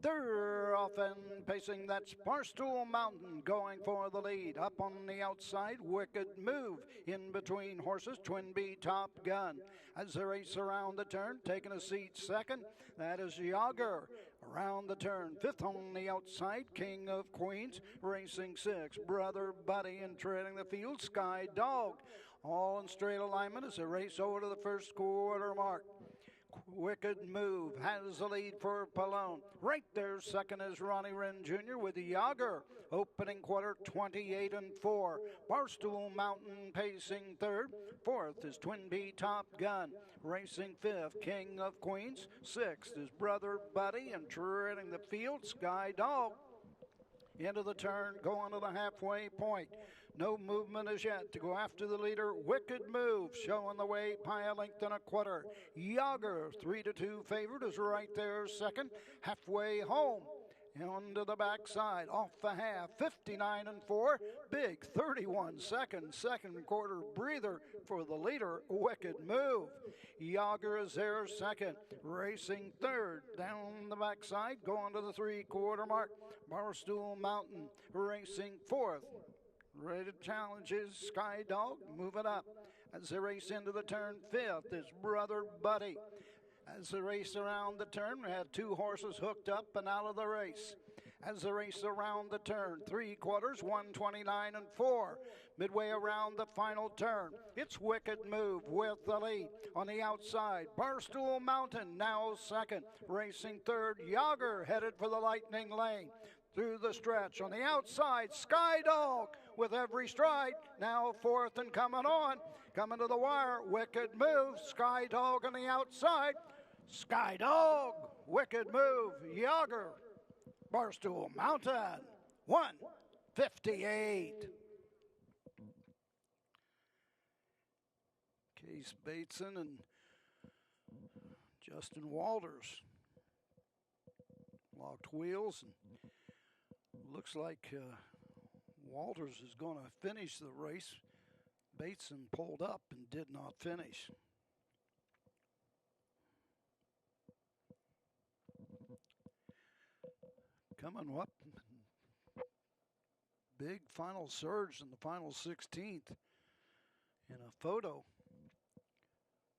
They're off and pacing. That's Barstool Mountain going for the lead. Up on the outside, Wicked Move. In between horses, Twin B Top Gun. As they race around the turn, taking a seat second, that is Yager. Around the turn, fifth on the outside, King of Queens. Racing six, Brother Buddy. And treading the field, Sky Dog. All in straight alignment as they race over to the first quarter mark. Wicked Move has the lead for Pallone. Right there, second is Ronnie Wren Jr. with Yager. Opening quarter, 28-4. Barstool Mountain pacing third. Fourth is Twin B Top Gun. Racing fifth, King of Queens. Sixth is Brother Buddy. And treading the field, Sky Dog. Into the turn, going to the halfway point. No movement as yet to go after the leader. Wicked Move showing the way by a length and a quarter. Yager, 3-2 favored, is right there second. Halfway home. Onto the backside, off the half, 59-4. Big 31 seconds, second quarter breather for the leader, Wicked Move. Yager is there second, racing third. Down the backside, going to the three-quarter mark. Barstool Mountain racing fourth. Ready to challenge is Sky Dog, moving up. As they race into the turn, fifth is Brother Buddy. As they race around the turn, we had two horses hooked up and out of the race. As they race around the turn, three quarters, 129-4. Midway around the final turn, it's Wicked Move with the lead. On the outside, Barstool Mountain now second. Racing third, Yager headed for the Lightning Lane. Through the stretch on the outside, Sky Dog with every stride. Now fourth and coming on. Coming to the wire, Wicked Move. Sky Dog on the outside. Sky Dog, Wicked Move, Yager, Barstool Mountain, 1:58. Case Bateson and Justin Walters locked wheels, and looks like Walters is going to finish the race. Bateson pulled up and did not finish. Coming up, big final surge in the final 16th in a photo,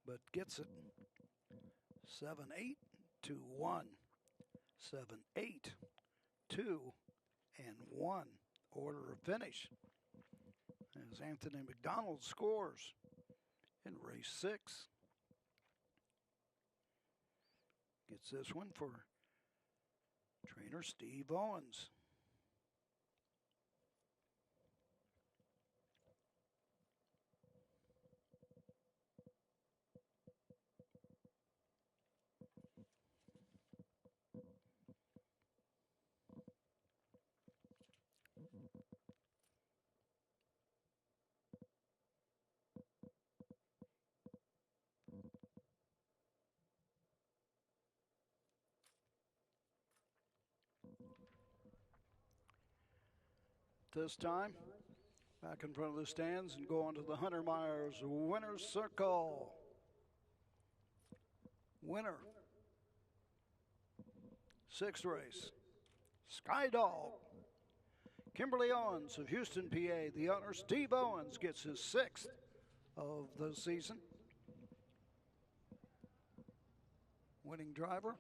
but gets it 7-8 to 1, 7-8, 2, and 1 order of finish as Anthony McDonald scores in race 6. Gets this one for trainer Steve Owens. This time, back in front of the stands and going to the Hunter Myers winner's circle. Winner, sixth race, Sky Dog. Kimberly Owens of Houston, PA. The owner, Steve Owens, gets his sixth of the season. Winning driver,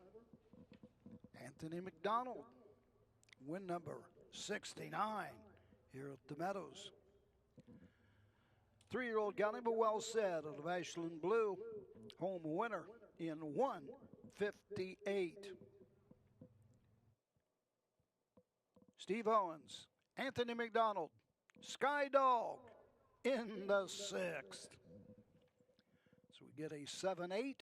Anthony McDonald. Win number 69. Here at the Meadows. 3-year-old Gelding, but well said, out of Ashland Blue. Home winner in 1:58. Steve Owens, Anthony McDonald, Sky Dog in the 6th. So we get a 7-8